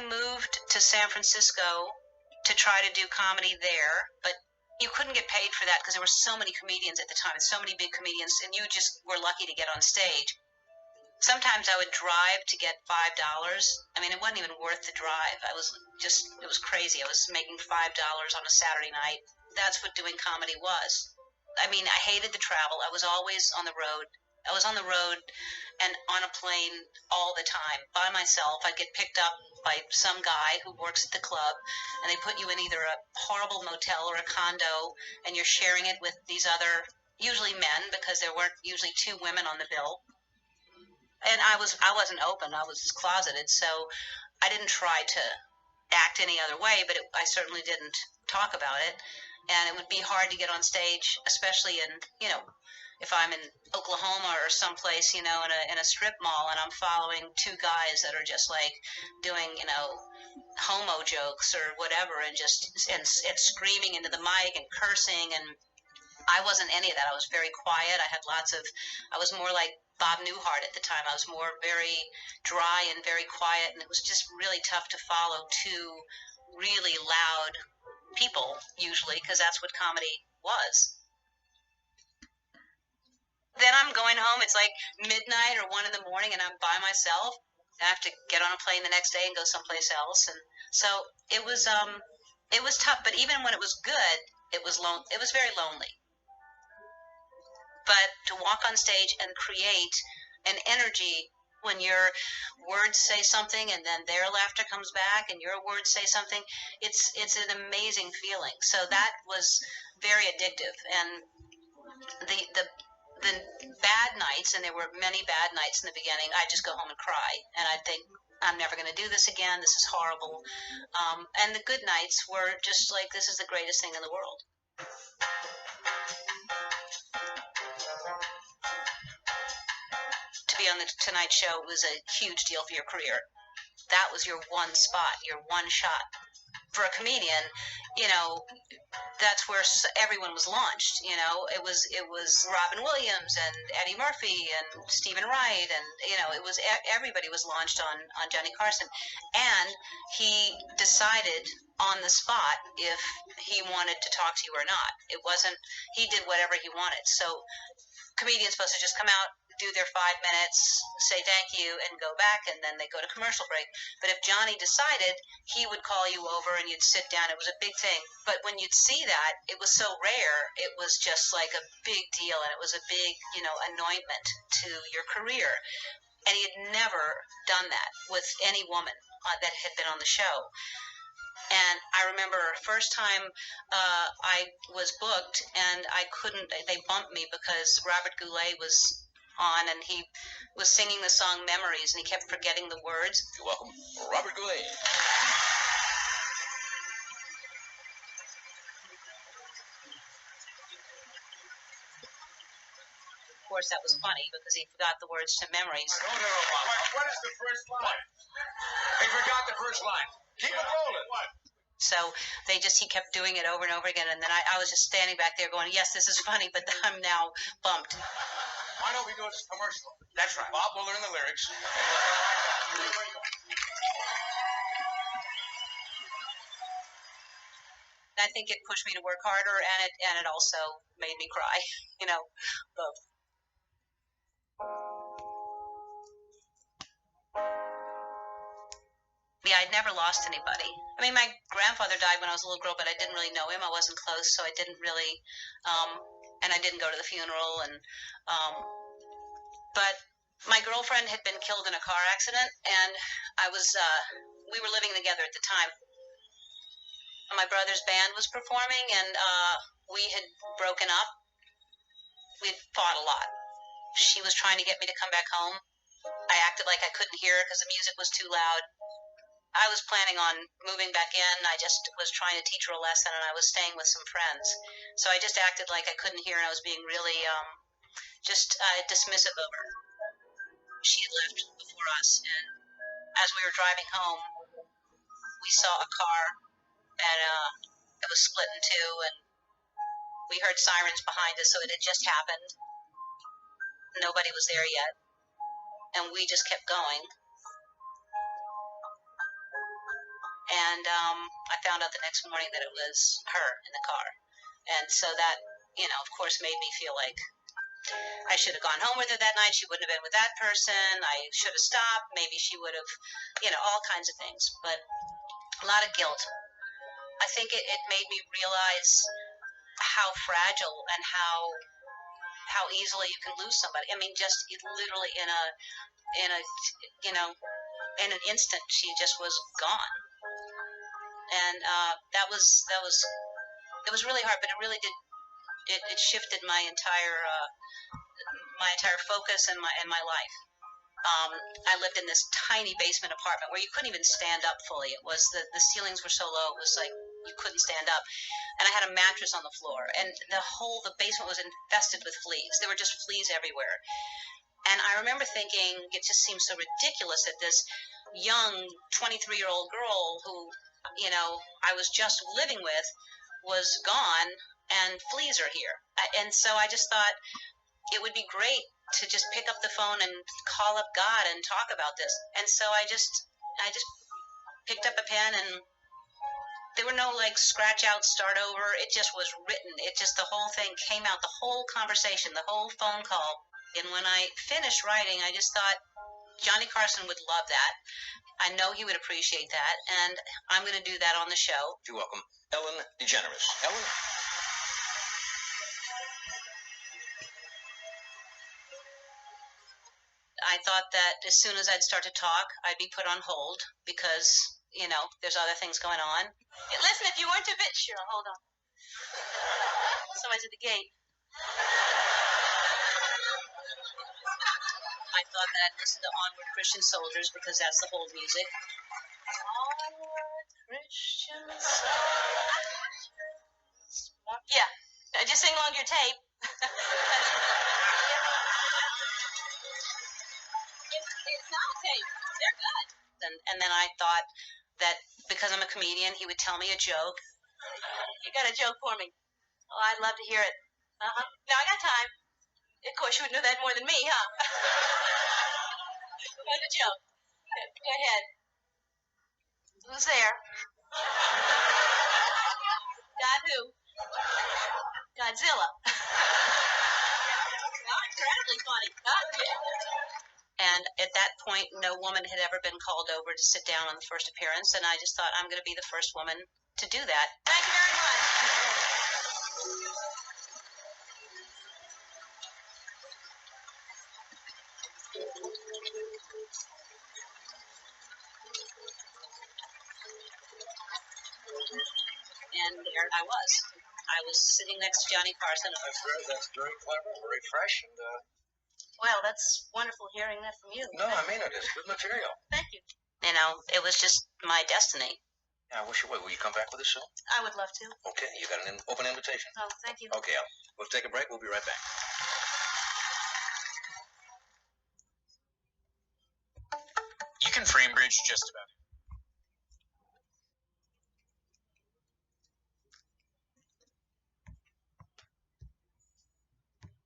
moved to San Francisco to try to do comedy there, but you couldn't get paid for that because there were so many comedians at the time, and so many big comedians, and you just were lucky to get on stage. Sometimes I would drive to get $5. I mean, it wasn't even worth the drive. It was crazy. I was making $5 on a Saturday night. That's what doing comedy was. I mean, I hated the travel. I was always on the road. I was on the road and on a plane all the time by myself. I'd get picked up by some guy who works at the club, and they put you in either a horrible motel or a condo, and you're sharing it with these other, usually men, because there weren't usually two women on the bill. And I wasn't open. I was closeted, so I didn't try to act any other way, but I certainly didn't talk about it. And it would be hard to get on stage, especially in, if I'm in Oklahoma or someplace, in a strip mall, and I'm following two guys that are just like doing, homo jokes or whatever, and screaming into the mic and cursing, and I wasn't any of that. I was very quiet. I was more like Bob Newhart at the time. I was very dry and very quiet, and it was just really tough to follow two really loud people, usually, because that's what comedy was. Then I'm going home. It's like midnight or 1 a.m, and I'm by myself. I have to get on a plane the next day and go someplace else, and so it was tough. But even when it was good, it was very lonely. But to walk on stage and create an energy when your words say something and then their laughter comes back and your words say something, it's an amazing feeling. So that was very addictive. And the bad nights, and there were many bad nights in the beginning, I'd just go home and cry. And I'd think, I'm never going to do this again. This is horrible. And the good nights were just like, this is the greatest thing in the world. To be on the Tonight Show was a huge deal for your career. That was your one spot, your one shot. For a comedian, that's where everyone was launched. It was Robin Williams and Eddie Murphy and Stephen Wright, and everybody was launched on Johnny Carson, and he decided on the spot if he wanted to talk to you or not. It wasn't, he did whatever he wanted. So comedians supposed to just come out, do their 5 minutes, say thank you, and go back, and then they go to commercial break. But if Johnny decided, he would call you over and you'd sit down. It was a big thing. But when you'd see that, it was so rare, it was just like a big deal, and it was a big, anointment to your career. And he had never done that with any woman that had been on the show. And I remember first time I was booked, and they bumped me because Robert Goulet was on, and he was singing the song Memories, and he kept forgetting the words. You're welcome, Robert Goulet. Of course, that was funny because he forgot the words to Memories. What is the first line? He forgot the first line. Keep it rolling. What? So he kept doing it over and over again, and then I was just standing back there going, yes, this is funny, but I'm now bumped. Why don't we go to commercial? That's right. Bob will learn the lyrics. I think it pushed me to work harder, and it also made me cry, both. Yeah, I'd never lost anybody. I mean, my grandfather died when I was a little girl, but I didn't really know him. I wasn't close, so I didn't really, and I didn't go to the funeral. But my girlfriend had been killed in a car accident, and we were living together at the time. My brother's band was performing, and we had broken up. We'd fought a lot. She was trying to get me to come back home. I acted like I couldn't hear her because the music was too loud. I was planning on moving back in. I just was trying to teach her a lesson, and I was staying with some friends. So I just acted like I couldn't hear, and I was being really dismissive of her. She had left before us, and as we were driving home, we saw a car, and it was split in two, and we heard sirens behind us, so it had just happened. Nobody was there yet, and we just kept going. And I found out the next morning that it was her in the car. And so that, of course, made me feel like I should have gone home with her that night. She wouldn't have been with that person. I should have stopped. Maybe she would have, all kinds of things. But a lot of guilt. I think it made me realize how fragile and how easily you can lose somebody. I mean, just literally in an instant, she just was gone. And that was it was really hard, but it really did. It shifted my entire focus and my life. I lived in this tiny basement apartment where you couldn't even stand up fully. It was the ceilings were so low, it was like you couldn't stand up. And I had a mattress on the floor, and the basement was infested with fleas. There were just fleas everywhere. And I remember thinking, it just seems so ridiculous that this young 23-year-old girl who, I was just living with was gone, and fleas are here. And so I just thought it would be great to just pick up the phone and call up God and talk about this. And so I just picked up a pen, and there were no scratch out, start over. It just was written. The whole thing came out, the whole conversation, the whole phone call. And when I finished writing, I just thought Johnny Carson would love that. I know he would appreciate that, and I'm going to do that on the show. You're welcome. Ellen DeGeneres. Ellen? I thought that as soon as I'd start to talk, I'd be put on hold because, there's other things going on. Listen, if you weren't too bit, Cheryl, hold on. Somebody's at the gate. I thought that I'd listen to Onward Christian Soldiers because that's the whole music. Onward Christian Soldiers. Yeah, just sing along to your tape. It's not a tape. They're good. And then I thought that because I'm a comedian, he would tell me a joke. You got a joke for me? Oh, I'd love to hear it. Uh-huh. No, I got time. Of course, you would know that more than me, huh? What's a joke? Go ahead. Who's there? God who? Godzilla. Oh, incredibly funny. Oh, yeah. And at that point, no woman had ever been called over to sit down on the first appearance, and I just thought, I'm going to be the first woman to do that. Thank you very much. And there I was. I was sitting next to Johnny Carson. That's very clever, very fresh, and Well, that's wonderful hearing that from you. no, I mean it. It's good material. Thank you. It was just my destiny. Yeah, I wish you would. Will you come back with us soon? I would love to. Okay, you got an open invitation. Oh, thank you. Okay, we'll take a break. We'll be right back. You can frame bridge just about it.